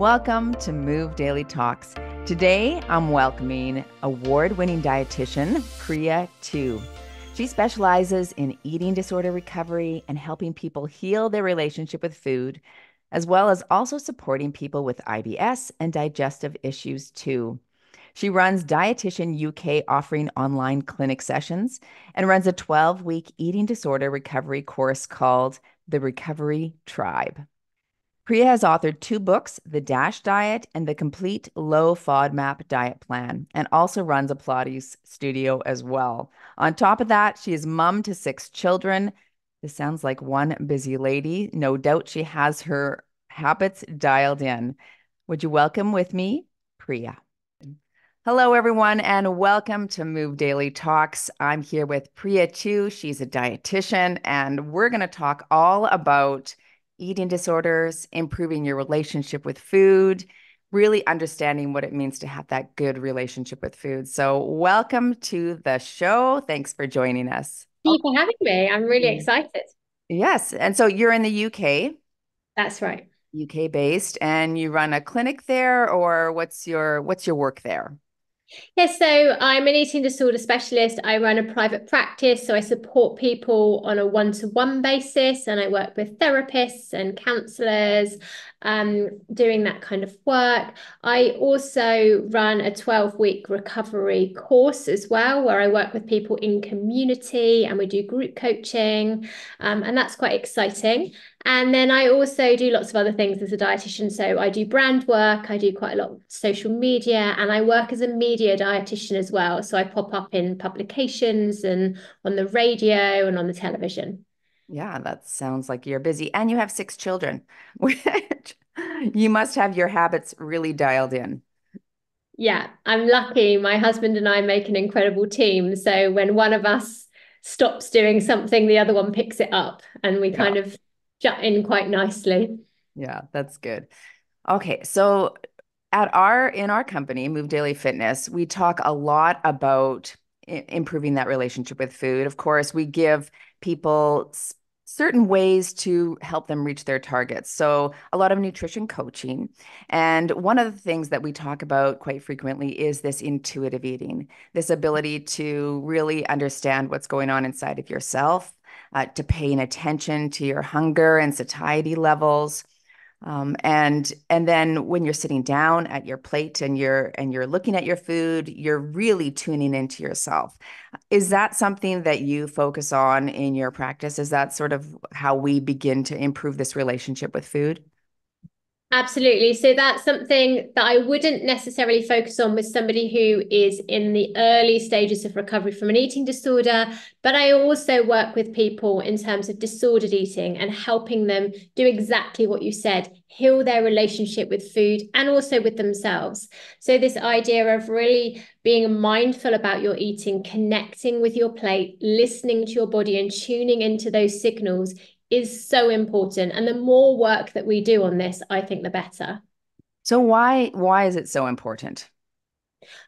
Welcome to Move Daily Talks. Today, I'm welcoming award-winning dietitian Priya Tew. She specializes in eating disorder recovery and helping people heal their relationship with food, as well as also supporting people with IBS and digestive issues too. She runs Dietitian UK offering online clinic sessions and runs a 12-week eating disorder recovery course called The Recovery Tribe. Priya has authored 2 books, The DASH Diet and The Complete Low FODMAP Diet Plan, and also runs a Pilates studio as well. On top of that, she is mom to 6 children. This sounds like one busy lady. No doubt she has her habits dialed in. Would you welcome with me, Priya? Hello, everyone, and welcome to Move Daily Talks. I'm here with Priya Tew. She's a dietitian, and we're going to talk all about eating disorders, improving your relationship with food, really understanding what it means to have that good relationship with food. So welcome to the show. Thanks for joining us. Thank you for having me. I'm really excited. Yes. And so you're in the UK, That's right. UK based, and you run a clinic there, or what's your work there? Yes, so I'm an eating disorder specialist. I run a private practice, so I support people on a one-to-one basis, and I work with therapists and counselors, doing that kind of work. I also run a 12-week recovery course as well, where I work with people in community and we do group coaching, and that's quite exciting. And then I also do lots of other things as a dietitian. So I do brand work, I do quite a lot of social media, and I work as a media dietitian as well. So I pop up in publications and on the radio and on the television. Yeah, that sounds like you're busy. And you have 6 children, which you must have your habits really dialed in. Yeah, I'm lucky. My husband and I make an incredible team. So when one of us stops doing something, the other one picks it up, and we Yeah. kind of jut in quite nicely. Yeah, that's good. Okay, so in our company, Move Daily Fitness, we talk a lot about improving that relationship with food. Of course, we give people certain ways to help them reach their targets. So, a lot of nutrition coaching. And one of the things that we talk about quite frequently is this intuitive eating, this ability to really understand what's going on inside of yourself, to paying attention to your hunger and satiety levels. And then when you're sitting down at your plate and you're looking at your food, you're really tuning into yourself. Is that something that you focus on in your practice? Is that sort of how we begin to improve this relationship with food? Absolutely. So that's something that I wouldn't necessarily focus on with somebody who is in the early stages of recovery from an eating disorder. But I also work with people in terms of disordered eating and helping them do exactly what you said, heal their relationship with food and also with themselves. So this idea of really being mindful about your eating, connecting with your plate, listening to your body and tuning into those signals is so important. And the more work that we do on this, I think the better. So why is it so important?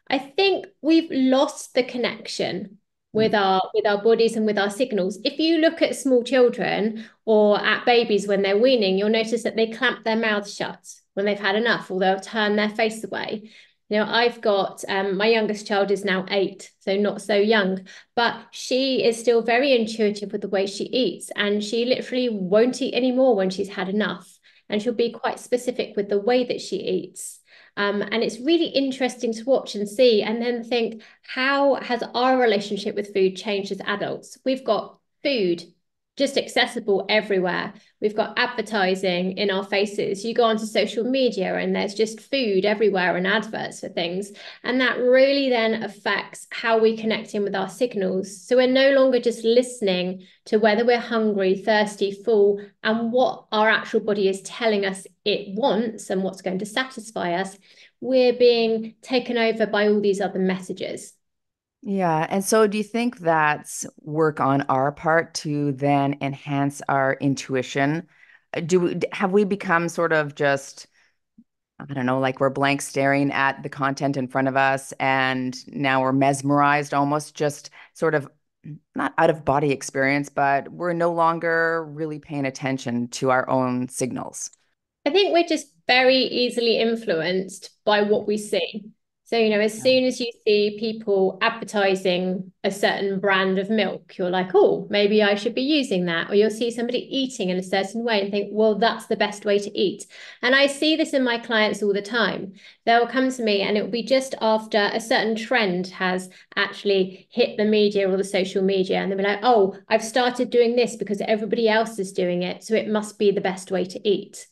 I think we've lost the connection Mm. with our bodies and with our signals. If you look at small children or at babies when they're weaning, you'll notice that they clamp their mouths shut when they've had enough, or they'll turn their face away. You know, I've got my youngest child is now 8, so not so young, but she is still very intuitive with the way she eats, and she literally won't eat anymore when she's had enough. And she'll be quite specific with the way that she eats. And it's really interesting to watch and see, and then think, how has our relationship with food changed as adults? We've got food just accessible everywhere. We've got advertising in our faces. You go onto social media and there's just food everywhere and adverts for things. And that really then affects how we connect in with our signals. So we're no longer just listening to whether we're hungry, thirsty, full, and what our actual body is telling us it wants and what's going to satisfy us. We're being taken over by all these other messages. Yeah. And so do you think that's work on our part to then enhance our intuition? Have we become sort of just, I don't know, like we're blank staring at the content in front of us and now we're mesmerized, almost just sort of not out of body experience, but we're no longer really paying attention to our own signals. I think we're just very easily influenced by what we see. So, as Yeah. soon as you see people advertising a certain brand of milk, you're like, oh, maybe I should be using that. Or you'll see somebody eating in a certain way and think, well, that's the best way to eat. And I see this in my clients all the time. They'll come to me and it will be just after a certain trend has actually hit the media or the social media. And they'll be like, oh, I've started doing this because everybody else is doing it. So it must be the best way to eat.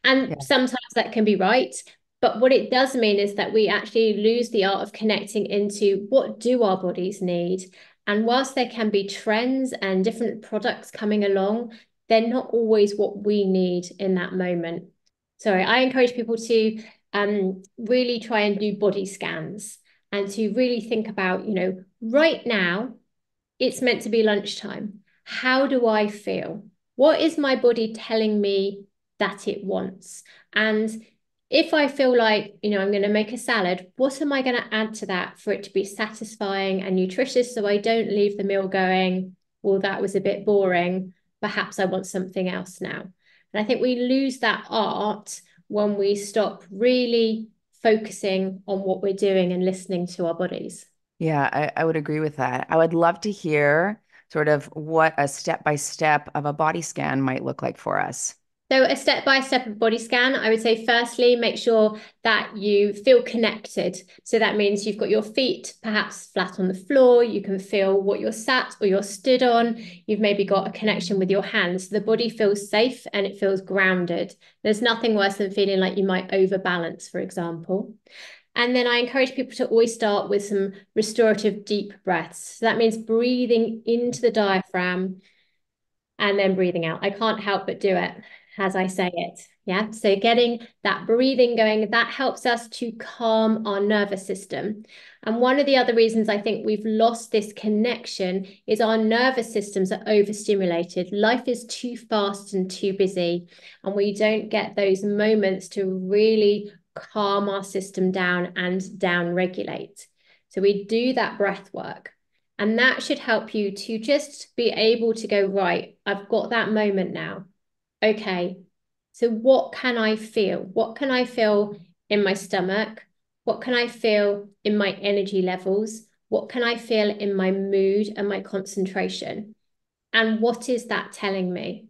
And Yeah. sometimes that can be right. But what it does mean is that we actually lose the art of connecting into what do our bodies need. And whilst there can be trends and different products coming along, they're not always what we need in that moment. So I encourage people to really try and do body scans and to really think about, right now, it's meant to be lunchtime. How do I feel? What is my body telling me that it wants? And if I feel like, I'm going to make a salad, what am I going to add to that for it to be satisfying and nutritious so I don't leave the meal going, well, that was a bit boring. Perhaps I want something else now. And I think we lose that art when we stop really focusing on what we're doing and listening to our bodies. Yeah, I would agree with that. I would love to hear sort of what a step by step of a body scan might look like for us. So a step-by-step body scan, I would say firstly, make sure that you feel connected. So that means you've got your feet perhaps flat on the floor. You can feel what you're sat or you're stood on. You've maybe got a connection with your hands. The body feels safe and it feels grounded. There's nothing worse than feeling like you might overbalance, for example. And then I encourage people to always start with some restorative deep breaths. So that means breathing into the diaphragm and then breathing out. I can't help but do it as I say it. Yeah. So getting that breathing going, that helps us to calm our nervous system. And one of the other reasons I think we've lost this connection is our nervous systems are overstimulated. Life is too fast and too busy, and we don't get those moments to really calm our system down and down regulate. So we do that breath work. And that should help you to just be able to go, right, I've got that moment now. Okay, so what can I feel? What can I feel in my stomach? What can I feel in my energy levels? What can I feel in my mood and my concentration? And what is that telling me?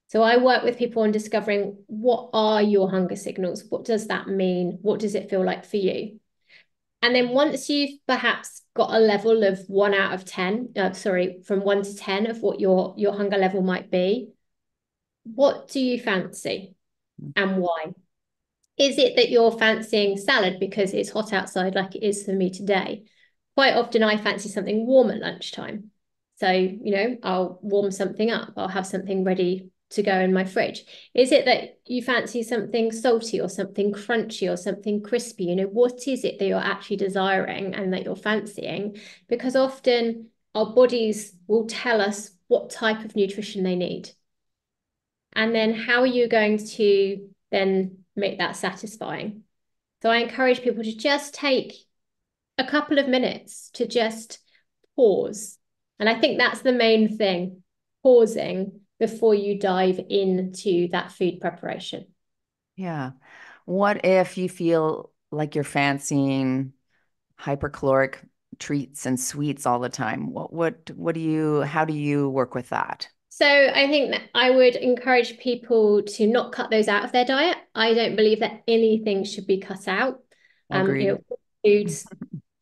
So I work with people on discovering what are your hunger signals? What does that mean? What does it feel like for you? And then once you've perhaps got a level of 1 out of 10, from 1 to 10 of what your hunger level might be, what do you fancy and why? Is it that you're fancying salad because it's hot outside like it is for me today? Quite often I fancy something warm at lunchtime. So, I'll warm something up. I'll have something ready to go in my fridge. Is it that you fancy something salty or something crunchy or something crispy? What is it that you're actually desiring and that you're fancying? Because often our bodies will tell us what type of nutrition they need. And then how are you going to then make that satisfying? So I encourage people to just take a couple of minutes to just pause. And I think that's the main thing, pausing before you dive into that food preparation. Yeah. What if you feel like you're fancying hypercaloric treats and sweets all the time? What do you, how do you work with that? So I think that I would encourage people to not cut those out of their diet. I don't believe that anything should be cut out. Agreed. Foods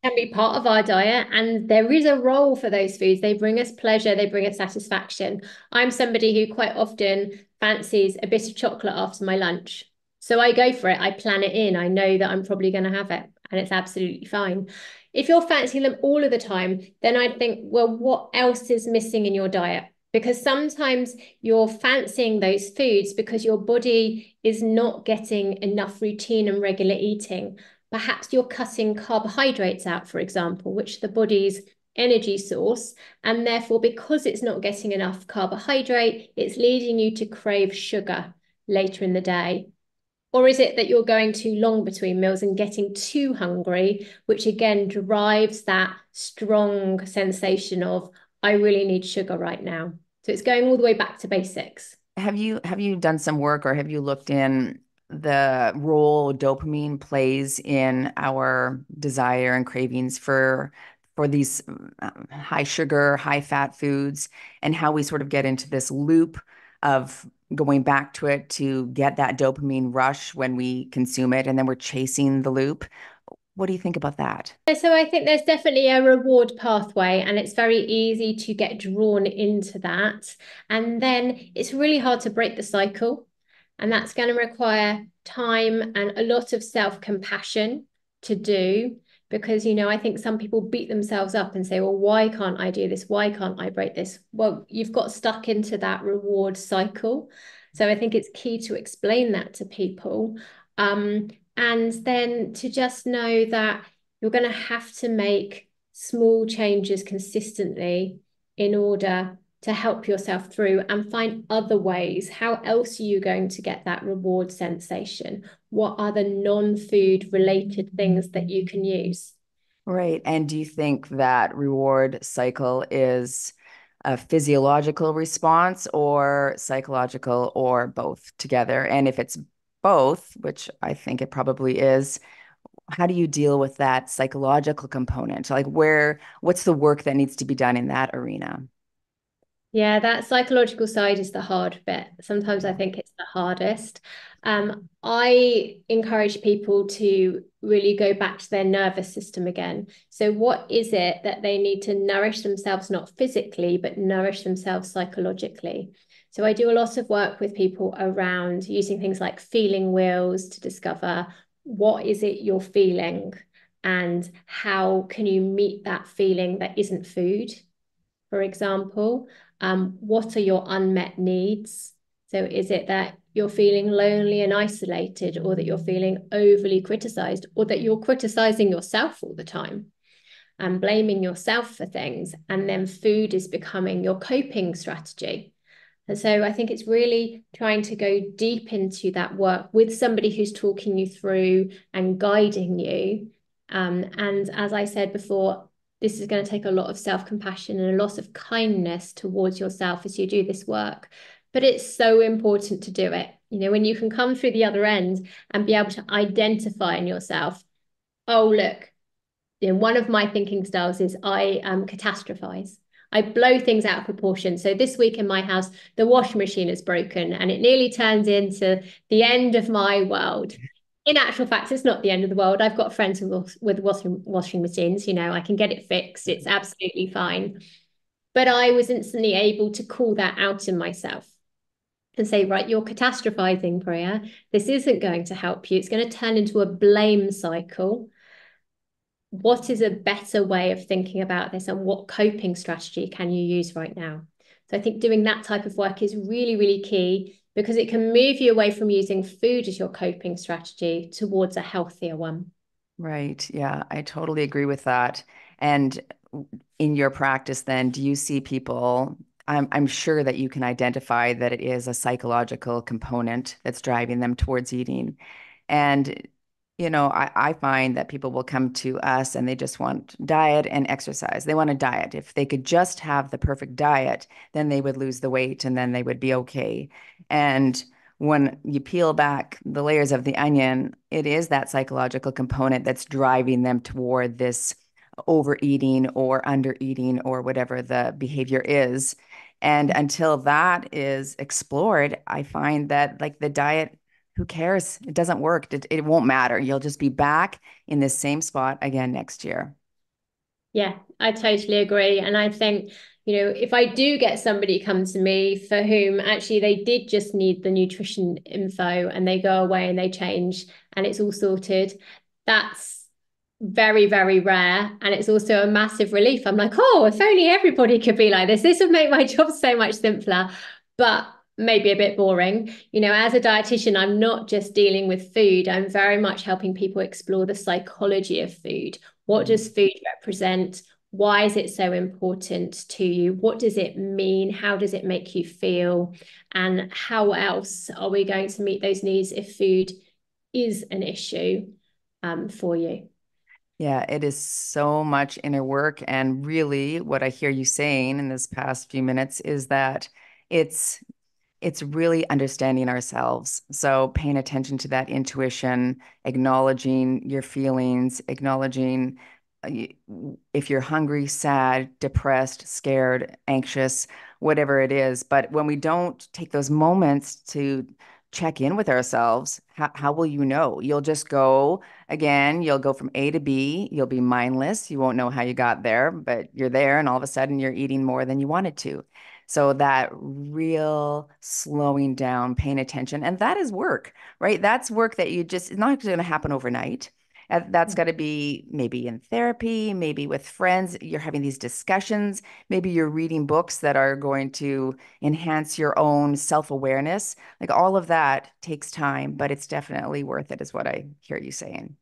can be part of our diet, and there is a role for those foods. They bring us pleasure, they bring us satisfaction. I'm somebody who quite often fancies a bit of chocolate after my lunch. So I go for it, I plan it in, I know that I'm probably going to have it, and it's absolutely fine. If you're fancying them all of the time, then I'd think, well, what else is missing in your diet? Because sometimes you're fancying those foods because your body is not getting enough routine and regular eating. Perhaps you're cutting carbohydrates out, for example, which the body's energy source. And therefore, because it's not getting enough carbohydrate, it's leading you to crave sugar later in the day. Or is it that you're going too long between meals and getting too hungry, which again drives that strong sensation of, I really need sugar right now. So it's going all the way back to basics. Have you done some work or have you looked in the role dopamine plays in our desire and cravings for these high sugar, high fat foods and how we sort of get into this loop of going back to it to get that dopamine rush when we consume it and then we're chasing the loop. What do you think about that? So I think there's definitely a reward pathway, and it's very easy to get drawn into that. And then it's really hard to break the cycle. And that's going to require time and a lot of self-compassion to do. Because, I think some people beat themselves up and say, well, why can't I do this? Why can't I break this? Well, you've got stuck into that reward cycle. So I think it's key to explain that to people. And then to just know that you're going to have to make small changes consistently in order to help yourself through and find other ways. How else are you going to get that reward sensation? What are the non-food related things that you can use? Right. And do you think that reward cycle is a physiological response or psychological or both together? And if it's both, which I think it probably is, how do you deal with that psychological component? Like what's the work that needs to be done in that arena? Yeah, that psychological side is the hard bit. Sometimes I think it's the hardest. I encourage people to really go back to their nervous system again. So, what is it that they need to nourish themselves, not physically, but nourish themselves psychologically? So, I do a lot of work with people around using things like feeling wheels to discover what is it you're feeling and how can you meet that feeling that isn't food, for example. What are your unmet needs? So is it that you're feeling lonely and isolated, or that you're feeling overly criticized, or that you're criticizing yourself all the time and blaming yourself for things? And then food is becoming your coping strategy. And so I think it's really trying to go deep into that work with somebody who's talking you through and guiding you. And as I said before, this is going to take a lot of self-compassion and a lot of kindness towards yourself as you do this work. But it's so important to do it. When you can come through the other end and be able to identify in yourself, oh, look, one of my thinking styles is I catastrophize. I blow things out of proportion. So this week in my house, the washing machine is broken and it nearly turns into the end of my world. In actual fact, it's not the end of the world. I've got friends with washing machines. I can get it fixed. It's absolutely fine. But I was instantly able to call that out in myself and say, right, you're catastrophizing, Priya. This isn't going to help you. It's going to turn into a blame cycle. What is a better way of thinking about this, and what coping strategy can you use right now? So I think doing that type of work is really, really key, because it can move you away from using food as your coping strategy towards a healthier one. Right. Yeah, I totally agree with that. And in your practice, then, do you see people? I'm sure that you can identify that it is a psychological component that's driving them towards eating. And, I find that people will come to us and they just want diet and exercise. They want a diet. If they could just have the perfect diet, then they would lose the weight and then they would be okay. And when you peel back the layers of the onion, it is that psychological component that's driving them toward this overeating or undereating or whatever the behavior is. And until that is explored, I find that like the diet, who cares? It doesn't work. It won't matter. You'll just be back in this same spot again next year. Yeah, I totally agree. And I think, if I do get somebody come to me for whom actually they did just need the nutrition info and they go away and they change and it's all sorted, that's very, very rare. And it's also a massive relief. I'm like, oh, if only everybody could be like this, this would make my job so much simpler, but maybe a bit boring. As a dietitian, I'm not just dealing with food, I'm very much helping people explore the psychology of food. What does food represent? Why is it so important to you? What does it mean? How does it make you feel? And how else are we going to meet those needs if food is an issue for you? Yeah, it is so much inner work. And really, what I hear you saying in this past few minutes is that it's it's really understanding ourselves. So paying attention to that intuition, acknowledging your feelings, acknowledging if you're hungry, sad, depressed, scared, anxious, whatever it is. But when we don't take those moments to check in with ourselves, how will you know? You'll just go again, you'll go from A to B, you'll be mindless. You won't know how you got there, but you're there, and all of a sudden you're eating more than you wanted to. So that real slowing down, paying attention, and that is work, right? That's work that you just, it's not going to happen overnight. That's got to be maybe in therapy, maybe with friends. You're having these discussions. Maybe you're reading books that are going to enhance your own self-awareness. Like all of that takes time, but it's definitely worth it, is what I hear you saying.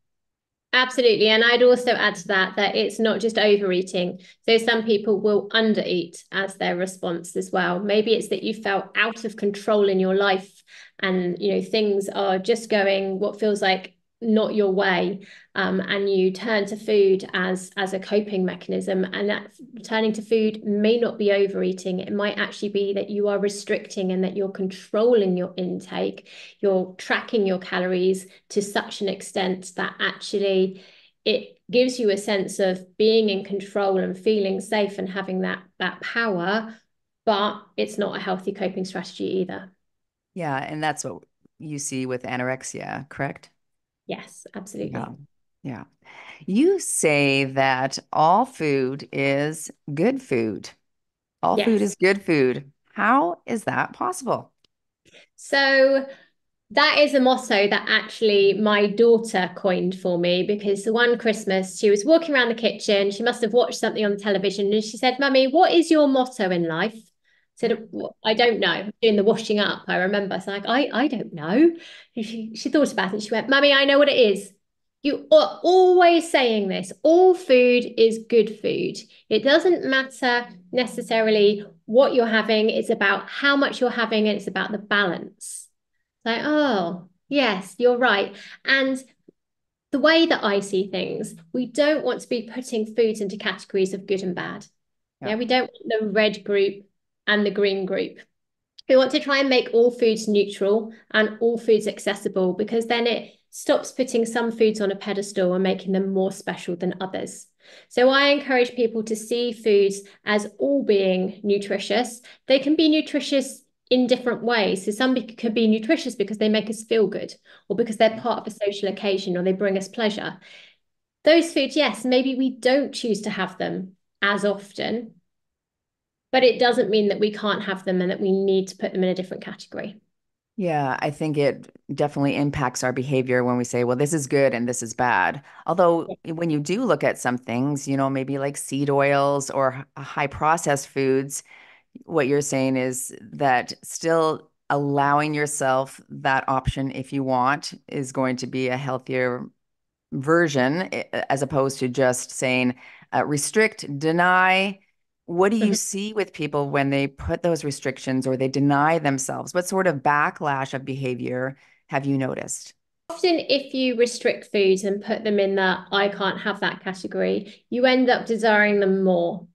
Absolutely. And I'd also add to that that it's not just overeating. So some people will undereat as their response as well. Maybe it's that you felt out of control in your life and things are just going what feels like not your way. And you turn to food as a coping mechanism. And that turning to food may not be overeating. It might actually be that you are restricting and that you're controlling your intake. You're tracking your calories to such an extent that actually it gives you a sense of being in control and feeling safe and having that power, but it's not a healthy coping strategy either. Yeah, and that's what you see with anorexia, correct? Yes, Yeah. absolutely. Yeah. You say that all food is good food. All food Yes. is good food. How is that possible? So that is a motto that actually my daughter coined for me because the one Christmas she was walking around the kitchen. She must have watched something on the television and she said, Mummy, what is your motto in life? I said, I don't know. Doing the washing up, I remember. So like, I don't know. And she thought about it and she went, Mummy, I know what it is. You are always saying this. All food is good food. It doesn't matter necessarily what you're having. It's about how much you're having and it's about the balance. Like, oh, yes, you're right. And the way that I see things, we don't want to be putting foods into categories of good and bad. Yeah. Yeah, we don't want the red group and the green group. We want to try and make all foods neutral and all foods accessible because then it stops putting some foods on a pedestal and making them more special than others. So I encourage people to see foods as all being nutritious. They can be nutritious in different ways. So some could be nutritious because they make us feel good or because they're part of a social occasion or they bring us pleasure. Those foods, yes, maybe we don't choose to have them as often, but it doesn't mean that we can't have them and that we need to put them in a different category. Yeah, I think it definitely impacts our behavior when we say, well, this is good and this is bad. Although when you do look at some things, maybe like seed oils or high processed foods, what you're saying is that still allowing yourself that option if you want is going to be a healthier version, as opposed to just saying restrict, deny. What do you Mhm. see with people when they put those restrictions or they deny themselves? What sort of backlash of behavior have you noticed? Often, if you restrict foods and put them in that I can't have that category, you end up desiring them more.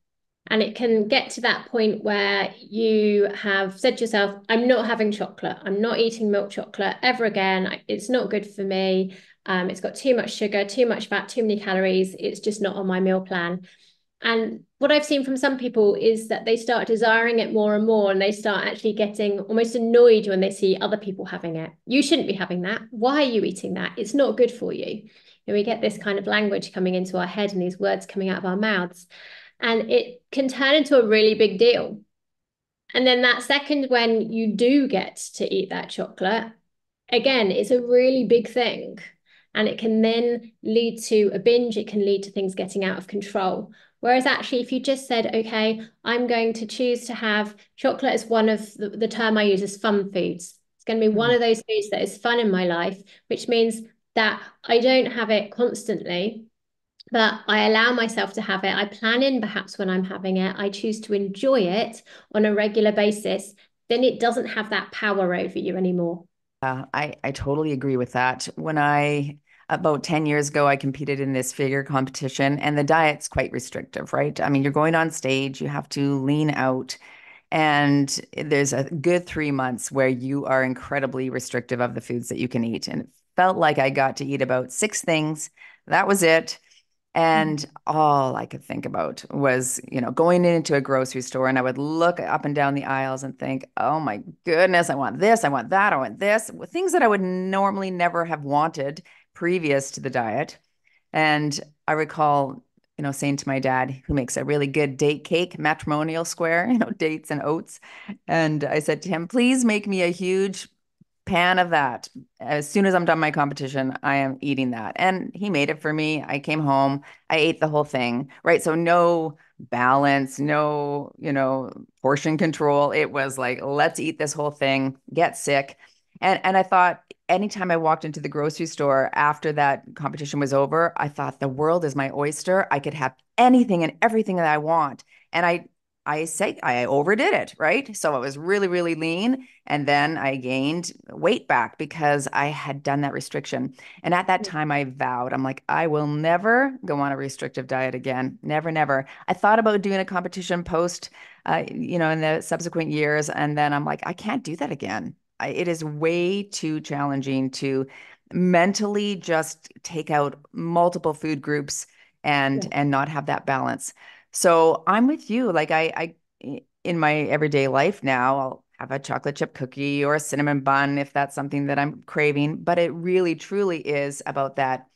And it can get to that point where you have said to yourself, I'm not having chocolate. I'm not eating milk chocolate ever again. It's not good for me. It's got too much sugar, too much fat, too many calories. It's just not on my meal plan. And what I've seen from some people is that they start desiring it more and more, and they start actually getting almost annoyed when they see other people having it. You shouldn't be having that. Why are you eating that? It's not good for you. And we get this kind of language coming into our head and these words coming out of our mouths. And it can turn into a really big deal. And then that second, when you do get to eat that chocolate, again, it's a really big thing. And it can then lead to a binge, it can lead to things getting out of control. Whereas actually, if you just said, okay, I'm going to choose to have chocolate as one of the term I use is fun foods. It's going to be one Hmm. of those foods that is fun in my life, which means that I don't have it constantly, but I allow myself to have it. I plan in perhaps when I'm having it. I choose to enjoy it on a regular basis. Then it doesn't have that power over you anymore. I totally agree with that. About 10 years ago, I competed in this figure competition, and the diet's quite restrictive, right? I mean, you're going on stage, you have to lean out. And there's a good 3 months where you are incredibly restrictive of the foods that you can eat. And it felt like I got to eat about 6 things. That was it. And all I could think about was, going into a grocery store, and I would look up and down the aisles and think, oh my goodness, I want this, I want that, I want this, things that I would normally never have wanted previous to the diet. And I recall, saying to my dad, who makes a really good date cake, matrimonial square, dates and oats. And I said to him, please make me a huge pan of that. As soon as I'm done my competition, I am eating that. And he made it for me. I came home, I ate the whole thing, right? So no balance, no, portion control. It was like, let's eat this whole thing, get sick. And I thought anytime I walked into the grocery store after that competition was over, I thought the world is my oyster. I could have anything and everything that I want. And I say I overdid it, right? So I was really, really lean. And then I gained weight back because I had done that restriction. And at that time, I vowed, I'm like, I will never go on a restrictive diet again. Never, never. I thought about doing a competition post, in the subsequent years. And then I'm like, I can't do that again. It is way too challenging to mentally just take out multiple food groups and not have that balance. So I'm with you. Like in my everyday life now, I'll have a chocolate chip cookie or a cinnamon bun if that's something that I'm craving. But it really, truly is about that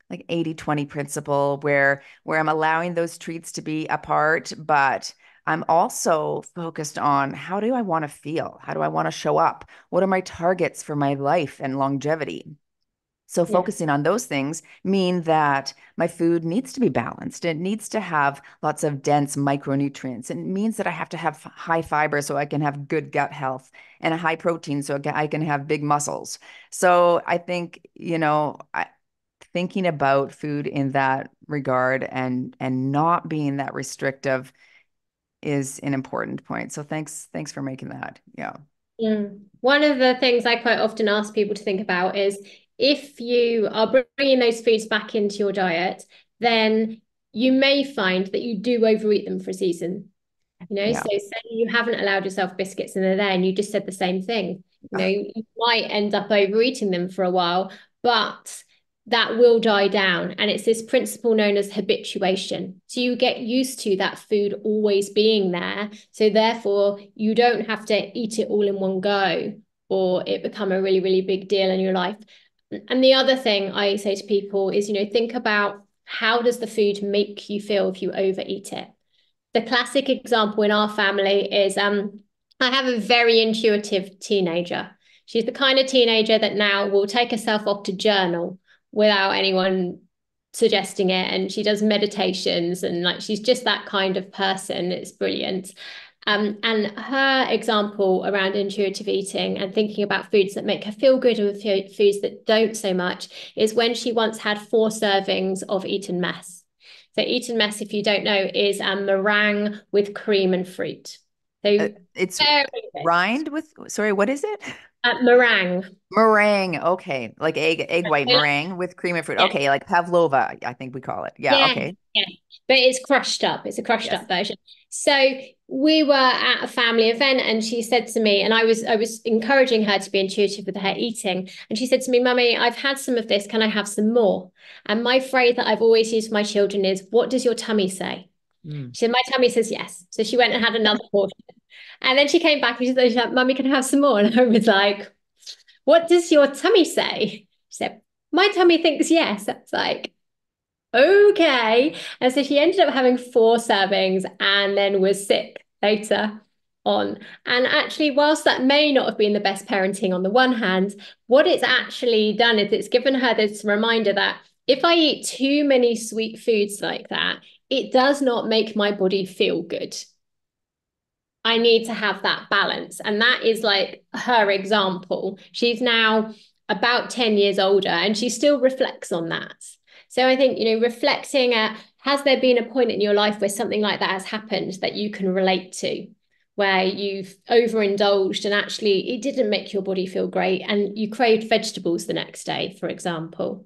like 80-20 principle where I'm allowing those treats to be a part, but I'm also focused on how do I want to feel? How do I want to show up? What are my targets for my life and longevity? So Yeah. focusing on those things mean that my food needs to be balanced. It needs to have lots of dense micronutrients. It means that I have to have high fiber so I can have good gut health and a high protein so I can have big muscles. So I think, thinking about food in that regard and not being that restrictive is an important point. So thanks for making that. Yeah. One of the things I quite often ask people to think about is if you are bringing those foods back into your diet, then you may find that you do overeat them for a season. Yeah. So say you haven't allowed yourself biscuits and they're there and you just said the same thing. You might end up overeating them for a while, but that will die down. And it's this principle known as habituation. So you get used to that food always being there. So therefore, you don't have to eat it all in one go or it become a really, really big deal in your life. And the other thing I say to people is, think about how does the food make you feel if you overeat it? The classic example in our family is I have a very intuitive teenager. She's the kind of teenager that now will take herself off to journal without anyone suggesting it. And she does meditations and like she's just that kind of person. It's brilliant. And her example around intuitive eating and thinking about foods that make her feel good and foods that don't so much is when she once had 4 servings of Eton mess. So Eton mess, if you don't know, is a meringue with cream and fruit. So It's very good. rind with, sorry, what is it? Meringue. Meringue. Okay. Like egg white meringue with cream and fruit. Yeah. Okay. Like pavlova, I think we call it. Yeah. Yeah, Okay. yeah. But it's crushed up. It's a crushed Yes. up version. So we were at a family event and she said to me, and I was encouraging her to be intuitive with her eating. And she said to me, Mummy, I've had some of this. Can I have some more? And my phrase that I've always used for my children is, what does your tummy say? Mm. She said, my tummy says yes. So she went and had another portion. And then she came back and she said, Mummy, can I have some more? And I was like, what does your tummy say? She said, my tummy thinks yes. That's like, okay. And so she ended up having 4 servings and then was sick later on. And actually, whilst that may not have been the best parenting on the one hand, what it's actually done is it's given her this reminder that if I eat too many sweet foods like that, it does not make my body feel good. I need to have that balance. And that is like her example. She's now about 10 years older and she still reflects on that. So I think, reflecting at, has there been a point in your life where something like that has happened that you can relate to, where you've overindulged and actually it didn't make your body feel great and you craved vegetables the next day, for example.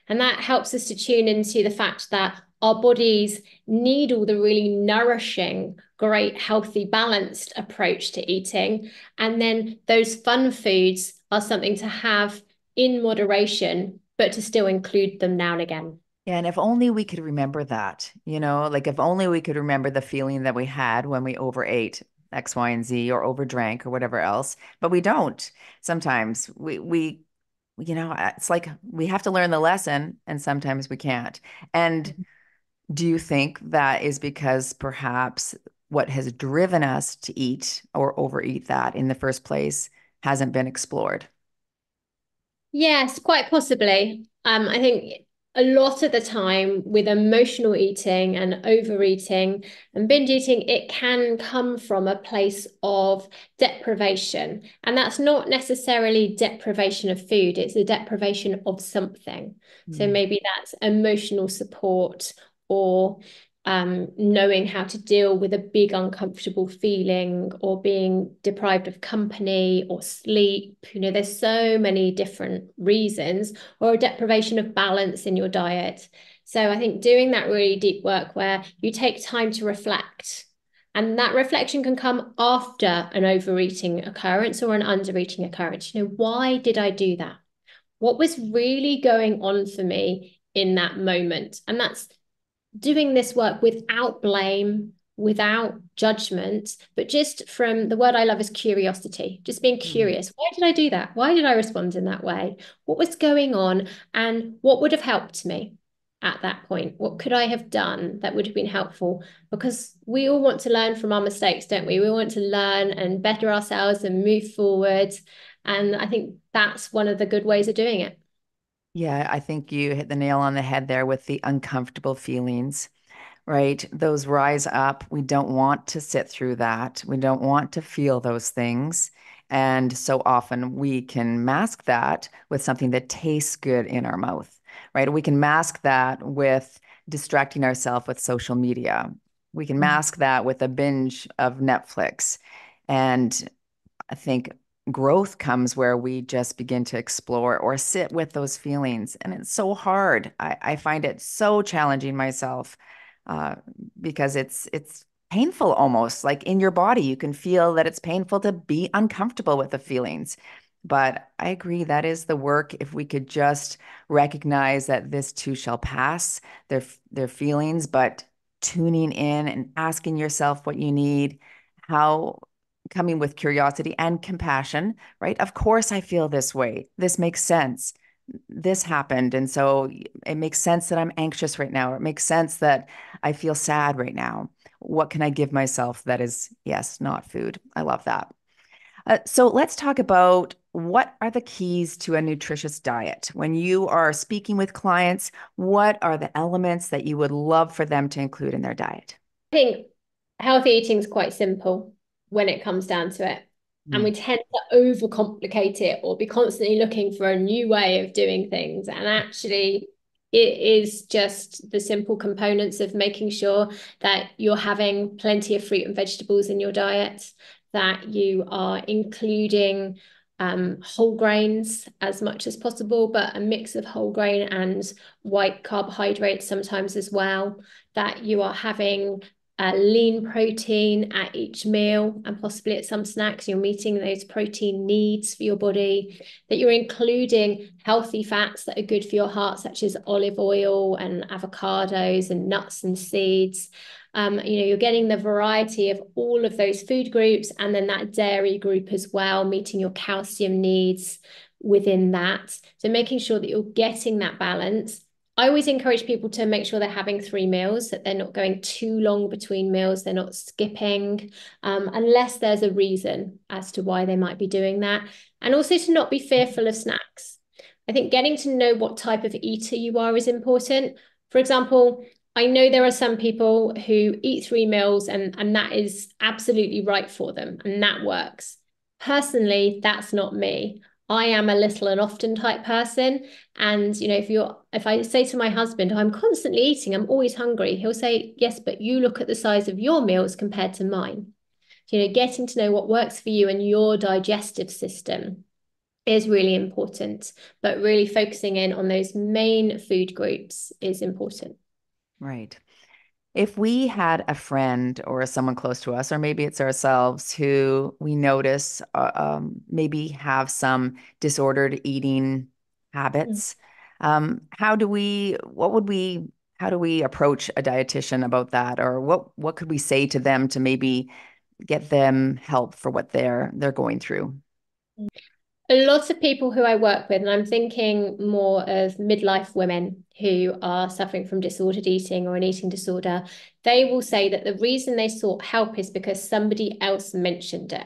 And that helps us to tune into the fact that our bodies need all the really nourishing great, healthy, balanced approach to eating. And then those fun foods are something to have in moderation, but to still include them now and again. Yeah, and if only we could remember that, like if only we could remember the feeling that we had when we overate X, Y, and Z or overdrank or whatever else, but we don't. Sometimes it's like we have to learn the lesson and sometimes we can't. And do you think that is because perhaps what has driven us to eat or overeat that in the first place hasn't been explored? Yes, quite possibly. I think a lot of the time with emotional eating and overeating and binge eating, it can come from a place of deprivation. And that's not necessarily deprivation of food, it's a deprivation of something. So Mm. maybe that's emotional support or knowing how to deal with a big uncomfortable feeling or being deprived of company or sleep. There's so many different reasons, or a deprivation of balance in your diet. So I think doing that really deep work where you take time to reflect, and that reflection can come after an overeating occurrence or an undereating occurrence. Why did I do that? What was really going on for me in that moment? And that's doing this work without blame, without judgment, but just from the word I love is curiosity, just being Mm. curious. Why did I do that? Why did I respond in that way? What was going on? And what would have helped me at that point? What could I have done that would have been helpful? Because we all want to learn from our mistakes, don't we? We want to learn and better ourselves and move forward. And I think that's one of the good ways of doing it. Yeah, I think you hit the nail on the head there with the uncomfortable feelings, right? Those rise up. We don't want to sit through that. We don't want to feel those things. And so often we can mask that with something that tastes good in our mouth, right? We can mask that with distracting ourselves with social media. We can mask that with a binge of Netflix. And I think growth comes where we just begin to explore or sit with those feelings. And it's so hard. I find it so challenging myself uh, because it's painful almost like in your body. You can feel that it's painful to be uncomfortable with the feelings. But I agree that is the work. If we could just recognize that this too shall pass, their feelings, but tuning in and asking yourself what you need, how coming with curiosity and compassion, right? Of course, I feel this way. This makes sense. This happened. And so it makes sense that I'm anxious right now, or it makes sense that I feel sad right now. What can I give myself that is, yes, not food? I love that. So let's talk about what are the keys to a nutritious diet. When you are speaking with clients, what are the elements that you would love for them to include in their diet? I think healthy eating is quite simple when it comes down to it. And Mm. we tend to overcomplicate it or be constantly looking for a new way of doing things. And actually, it is just the simple components of making sure that you're having plenty of fruit and vegetables in your diet, that you are including whole grains as much as possible, but a mix of whole grain and white carbohydrates sometimes as well, that you are having lean protein at each meal and possibly at some snacks. You're meeting those protein needs for your body, that you're including healthy fats that are good for your heart, such as olive oil and avocados and nuts and seeds. You're getting the variety of all of those food groups and then that dairy group as well, meeting your calcium needs within that. So making sure that you're getting that balance. I always encourage people to make sure they're having 3 meals, that they're not going too long between meals, they're not skipping, unless there's a reason as to why they might be doing that. And also to not be fearful of snacks. I think getting to know what type of eater you are is important. For example, I know there are some people who eat 3 meals and that is absolutely right for them and that works. Personally, that's not me. I am a little and often type person. And if I say to my husband, I'm constantly eating, I'm always hungry, he'll say, yes, but you look at the size of your meals compared to mine. Getting to know what works for you and your digestive system is really important, but really focusing in on those main food groups is important. Right. If we had a friend or someone close to us, or maybe it's ourselves, who we notice maybe have some disordered eating Mm. habits, how do we approach a dietitian about that? Or what could we say to them to maybe get them help for what they're going through? A lot of people who I work with, and I'm thinking more of midlife women who are suffering from disordered eating or an eating disorder, they will say that the reason they sought help is because somebody else mentioned it.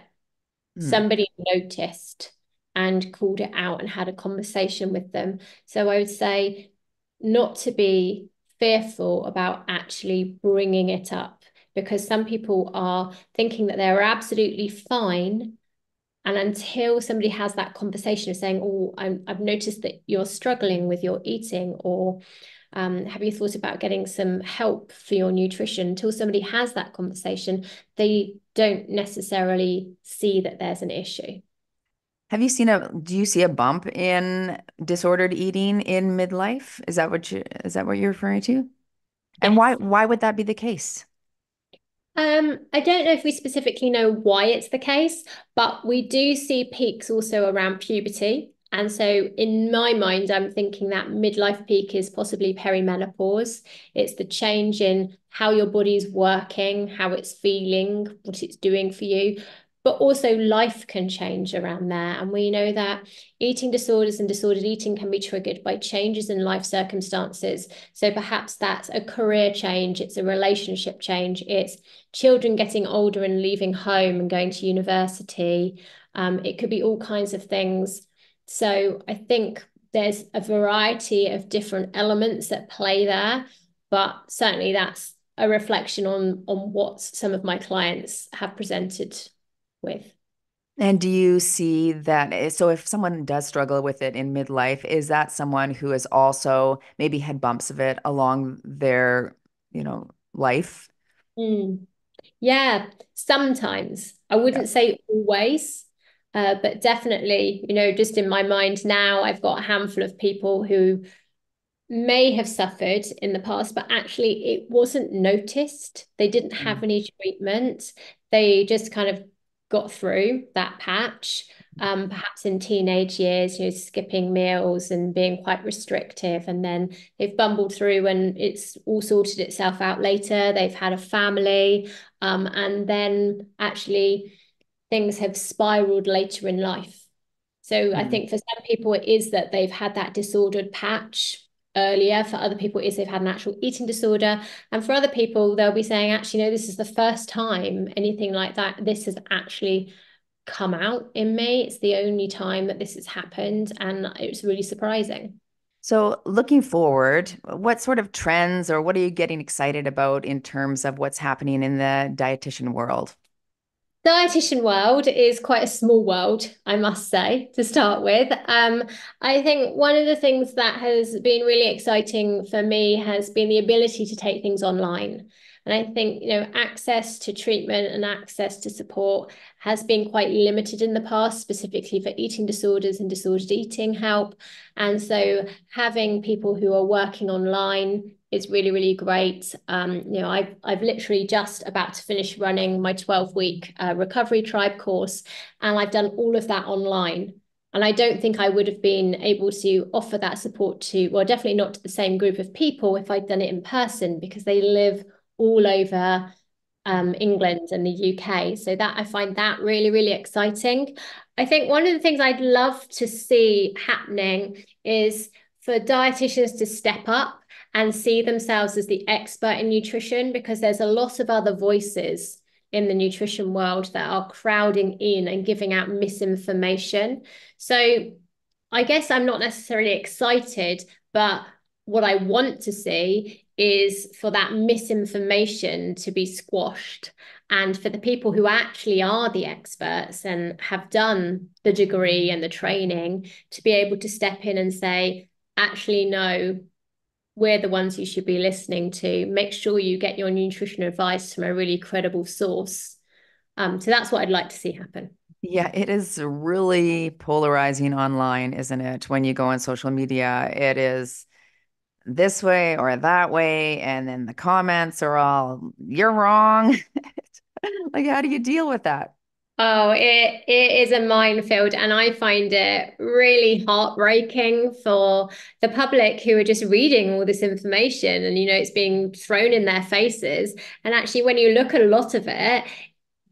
Hmm. Somebody noticed and called it out and had a conversation with them. So I would say not to be fearful about actually bringing it up, because some people are thinking that they're absolutely fine. And until somebody has that conversation of saying, "Oh, I've noticed that you're struggling with your eating," or have you thought about getting some help for your nutrition? Until somebody has that conversation, they don't necessarily see that there's an issue. Do you see a bump in disordered eating in midlife? Is that what you're referring to? And Yes. why would that be the case? I don't know if we specifically know why it's the case, but we do see peaks also around puberty. And so in my mind, I'm thinking that midlife peak is possibly perimenopause. It's the change in how your body's working, how it's feeling, what it's doing for you. But also life can change around there. And we know that eating disorders and disordered eating can be triggered by changes in life circumstances. So perhaps that's a career change, it's a relationship change, it's children getting older and leaving home and going to university. It could be all kinds of things. So I think there's a variety of different elements that play there, but certainly that's a reflection on what some of my clients have presented with. And do you see that? So if someone does struggle with it in midlife, is that someone who has also maybe had bumps of it along their, life? Mm. Yeah, sometimes. I Yeah. wouldn't say always, but definitely, just in my mind now, I've got a handful of people who may have suffered in the past, but actually it wasn't noticed. They didn't have any treatment. They just kind of got through that patch, perhaps in teenage years, skipping meals and being quite restrictive. And then they've bumbled through and it's all sorted itself out later. They've had a family, and then actually things have spiraled later in life. So I Mhm. think for some people it is that they've had that disordered patch earlier. For other people, it is they've had an actual eating disorder. And for other people, they'll be saying, actually, no, this is the first time anything like that. This has actually come out in me. It's the only time that this has happened. And it's really surprising. So looking forward, what sort of trends or what are you getting excited about in terms of what's happening in the dietitian world? Dietitian world is quite a small world, I must say, to start with. I think one of the things that has been really exciting for me has been the ability to take things online. And I think, access to treatment and access to support has been quite limited in the past, specifically for eating disorders and disordered eating help. And so having people who are working online is really, really great. I've literally just about to finish running my 12-week recovery tribe course, and I've done all of that online. And I don't think I would have been able to offer that support to, well, definitely not to the same group of people if I'd done it in person, because they live all over England and the UK. So that I find that really, really exciting. I think one of the things I'd love to see happening is for dietitians to step up and see themselves as the expert in nutrition, because there's a lot of other voices in the nutrition world that are crowding in and giving out misinformation. So I guess I'm not necessarily excited, but what I want to see is for that misinformation to be squashed, and for the people who actually are the experts and have done the degree and the training to be able to step in and say, actually, no, we're the ones you should be listening to. Make sure you get your nutrition advice from a really credible source. So that's what I'd like to see happen. Yeah, it is really polarizing online, isn't it? When you go on social media, it is this way or that way. And then the comments are all, you're wrong. Like, how do you deal with that? Oh, it is a minefield, and I find it really heartbreaking for the public who are just reading all this information and it's being thrown in their faces. And actually, when you look at a lot of it,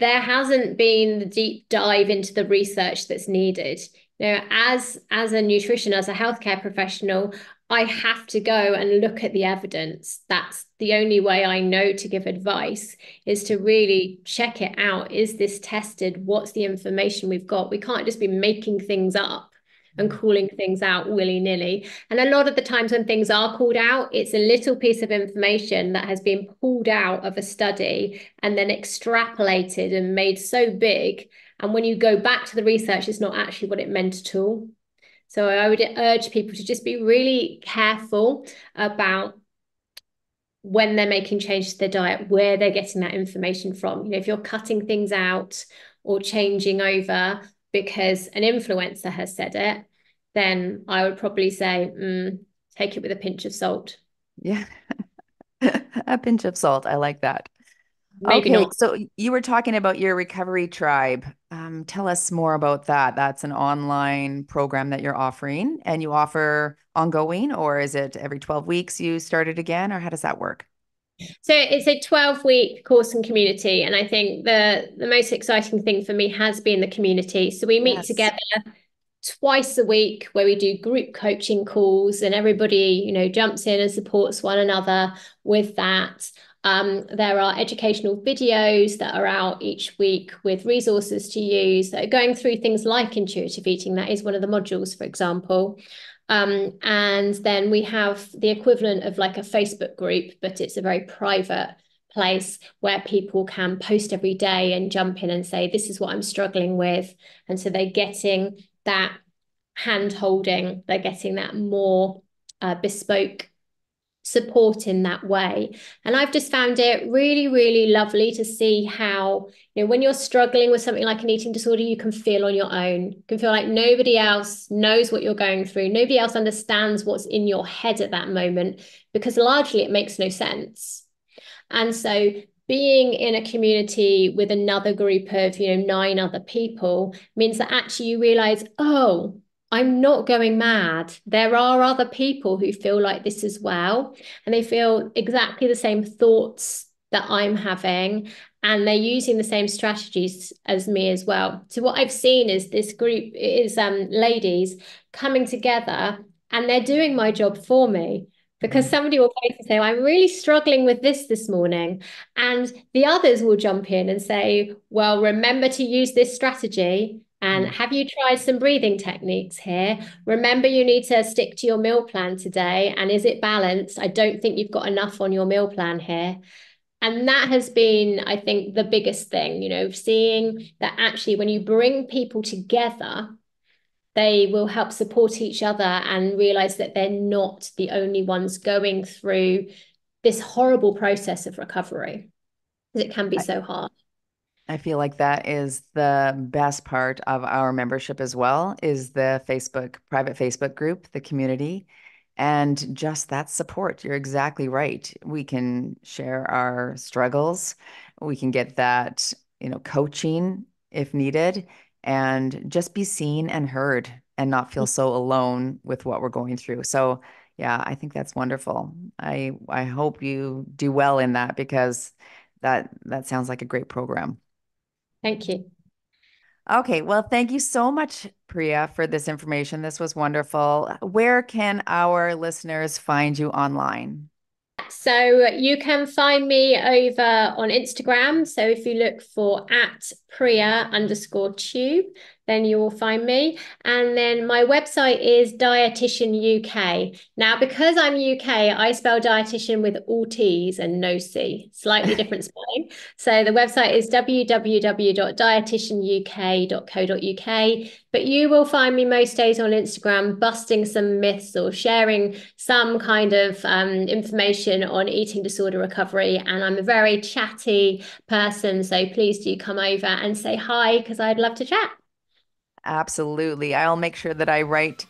there hasn't been the deep dive into the research that's needed. As a nutrition, as a healthcare professional, I have to go and look at the evidence. That's the only way I know to give advice, is to really check it out. Is this tested? What's the information we've got? We can't just be making things up and calling things out willy-nilly. And a lot of the times when things are called out, it's a little piece of information that has been pulled out of a study and then extrapolated and made so big. And when you go back to the research, it's not actually what it meant at all. So I would urge people to just be really careful about when they're making changes to their diet, where they're getting that information from. If you're cutting things out or changing over because an influencer has said it, then I would probably say, take it with a pinch of salt. Yeah. A pinch of salt. I like that. Maybe Okay, not. so you were talking about your recovery tribe. Tell us more about that. That's an online program that you're offering, and you offer ongoing, or is it every 12 weeks you start it again, or how does that work? So it's a 12-week course and community. And I think the most exciting thing for me has been the community. So we meet Yes. together twice a week where we do group coaching calls, and everybody, jumps in and supports one another with that. There are educational videos that are out each week with resources to use that are going through things like intuitive eating. That is one of the modules, for example. And then we have the equivalent of like a Facebook group, but it's a very private place where people can post every day and jump in and say, this is what I'm struggling with. And so they're getting that hand holding, they're getting that more bespoke support in that way. And I've just found it really, really lovely to see how, when you're struggling with something like an eating disorder, you can feel on your own. You can feel like nobody else knows what you're going through. Nobody else understands what's in your head at that moment, because largely it makes no sense. And so being in a community with another group of, 9 other people means that actually you realize, oh, I'm not going mad. There are other people who feel like this as well, and they feel exactly the same thoughts that I'm having, and they're using the same strategies as me as well. So what I've seen is this group is ladies coming together, and they're doing my job for me. Because Mhm. somebody will post and say, I'm really struggling with this morning. And the others will jump in and say, well, remember to use this strategy. And Mhm. have you tried some breathing techniques here? Remember, you need to stick to your meal plan today. And is it balanced? I don't think you've got enough on your meal plan here. And that has been, I think, the biggest thing, seeing that actually when you bring people together, they will help support each other and realize that they're not the only ones going through this horrible process of recovery, because it can be so hard. I feel like that is the best part of our membership as well, is the private Facebook group, the community, and just that support. You're exactly right. We can share our struggles. We can get that, coaching if needed, and just be seen and heard and not feel so alone with what we're going through. So, yeah, I think that's wonderful. I hope you do well in that, because that sounds like a great program. Thank you. Okay, well, thank you so much, Priya, for this information. This was wonderful. Where can our listeners find you online? So you can find me over on Instagram. So if you look for at Priya_Tew, then you will find me. And then my website is Dietitian UK. Now, because I'm UK, I spell dietitian with all T's and no C, slightly different spelling. So the website is www.dietitianuk.co.uk. But you will find me most days on Instagram, busting some myths or sharing some kind of information on eating disorder recovery. And I'm a very chatty person. So please do come over and say hi, because I'd love to chat. Absolutely. I'll make sure that I write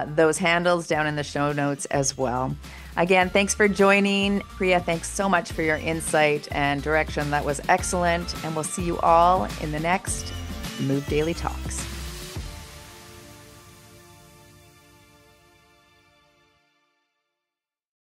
those handles down in the show notes as well. Again, thanks for joining. Priya, thanks so much for your insight and direction. That was excellent. And we'll see you all in the next Move Daily Talks.